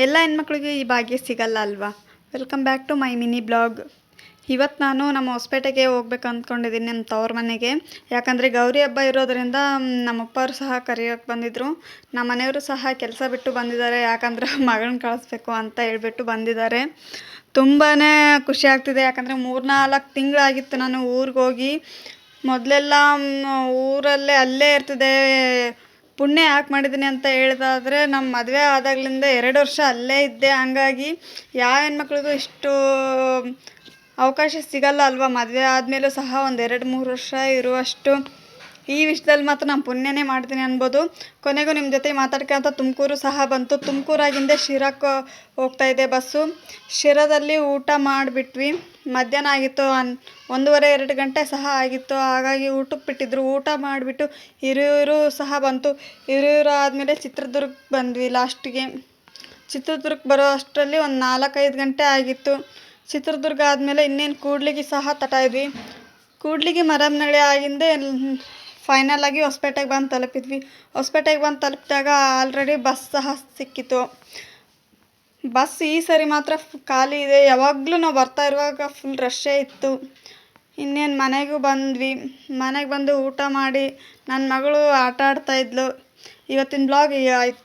ಎಲ್ಲ ಹೆಣ್ಮಕ್ಳಿಗೂ ಈ ಭಾಗ್ಯ ಸಿಗಲ್ಲ ಅಲ್ವಾ. Welcome back to my mini blog. ಇವತ್ತು ನಾನು ನಮ್ಮ ಹೊಸಪೇಟೆಗೆ ಹೋಗ್ಬೇಕು ಅಂದ್ಕೊಂಡಿದ್ದೀನಿ, ನಮ್ಮ ತವ್ರ ಮನೆಗೆ. ಯಾಕಂದರೆ ಗೌರಿ ಹಬ್ಬ ಇರೋದರಿಂದ ನಮ್ಮಪ್ಪರು ಸಹ ಕರೆಯೋಕ್ಕೆ ಬಂದಿದ್ದರು. ನಮ್ಮ ಮನೆಯವರು ಸಹ ಕೆಲಸ ಬಿಟ್ಟು ಬಂದಿದ್ದಾರೆ, ಯಾಕಂದರೆ ಮಗಳನ್ನ ಕಳಿಸ್ಬೇಕು ಅಂತ ಹೇಳ್ಬಿಟ್ಟು ಬಂದಿದ್ದಾರೆ. ತುಂಬಾ ಖುಷಿ ಆಗ್ತಿದೆ, ಯಾಕಂದರೆ 3-4 ತಿಂಗಳಾಗಿತ್ತು ನಾನು ಊರಿಗೆ ಹೋಗಿ. ಮೊದಲೆಲ್ಲ ಊರಲ್ಲೇ ಅಲ್ಲೇ ಇರ್ತಿದ್ದೆ. ಪುಣ್ಯ ಯಾಕೆ ಮಾಡಿದ್ದೀನಿ ಅಂತ ಹೇಳಿದಾದರೆ, ನಮ್ಮ ಮದುವೆ ಆದಾಗಲಿಂದ 2 ವರ್ಷ ಅಲ್ಲೇ ಇದ್ದೆ. ಹಂಗಾಗಿ ಯಾವ ಹೆಣ್ಮಕ್ಳಿಗೂ ಇಷ್ಟು ಅವಕಾಶ ಸಿಗಲ್ಲ ಅಲ್ವಾ. ಮದುವೆ ಆದಮೇಲೂ ಸಹ ಒಂದು 2-3 ವರ್ಷ ಇರುವಷ್ಟು ಈ ವಿಷಯದಲ್ಲಿ ಮಾತ್ರ ನಾನು ಪುಣ್ಯನೇ ಮಾಡ್ತೀನಿ ಅನ್ಬೋದು. ಕೊನೆಗೂ ನಿಮ್ಮ ಜೊತೆ ಮಾತಾಡ್ಕೊಂತ ತುಮಕೂರು ಸಹ ಬಂತು. ತುಮಕೂರಾಗಿಂದ ಶಿರಾಕ್ಕೆ ಹೋಗ್ತಾಯಿದ್ದೆ ಬಸ್ಸು. ಶಿರಾದಲ್ಲಿ ಊಟ ಮಾಡಿಬಿಟ್ವಿ. ಮಧ್ಯಾಹ್ನ ಆಗಿತ್ತು, 1:30-2 ಗಂಟೆ ಸಹ ಆಗಿತ್ತು. ಹಾಗಾಗಿ ಊಟಕ್ಕೆ ಬಿಟ್ಟಿದ್ರು. ಊಟ ಮಾಡಿಬಿಟ್ಟು ಹಿರಿಯೂರು ಸಹ ಬಂತು. ಹಿರಿಯೂರು ಆದಮೇಲೆ ಚಿತ್ರದುರ್ಗಕ್ಕೆ ಬಂದ್ವಿ ಲಾಸ್ಟಿಗೆ. ಚಿತ್ರದುರ್ಗಕ್ಕೆ ಬರೋ ಅಷ್ಟರಲ್ಲಿ ಒಂದು 4-5 ಗಂಟೆ ಆಗಿತ್ತು. ಚಿತ್ರದುರ್ಗ ಆದಮೇಲೆ ಇನ್ನೇನು ಕೂಡ್ಲಿಗಿ ಸಹ ತಟ ಇದ್ವಿ. ಕೂಡ್ಲಿಗಿ ಮರಮ್ನಳ್ಳಿ ಆಗಿಂದೆ ಫೈನಲ್ ಆಗಿ ಹೊಸಪೇಟೆಗೆ ಬಂದು ತಲುಪಿದ್ವಿ. ಹೊಸಪೇಟೆಗೆ ಬಂದು ತಲುಪಿದಾಗ ಆಲ್ರೆಡಿ ಬಸ್ ಸಹ ಸಿಕ್ಕಿತ್ತು. ಬಸ್ ಈ ಸರಿ ಮಾತ್ರ ಖಾಲಿ ಇದೆ. ಯಾವಾಗಲೂ ನಾವು ಬರ್ತಾ ಇರುವಾಗ ಫುಲ್ ರಶ್ಶೇ ಇತ್ತು. ಇನ್ನೇನು ಮನೆಗೂ ಬಂದ್ವಿ. ಮನೆಗೆ ಬಂದು ಊಟ ಮಾಡಿ ನನ್ನ ಮಗಳು ಆಟ ಆಡ್ತಾಯಿದ್ಲು. ಇವತ್ತಿನ ಬ್ಲಾಗ್ ಆಯಿತು.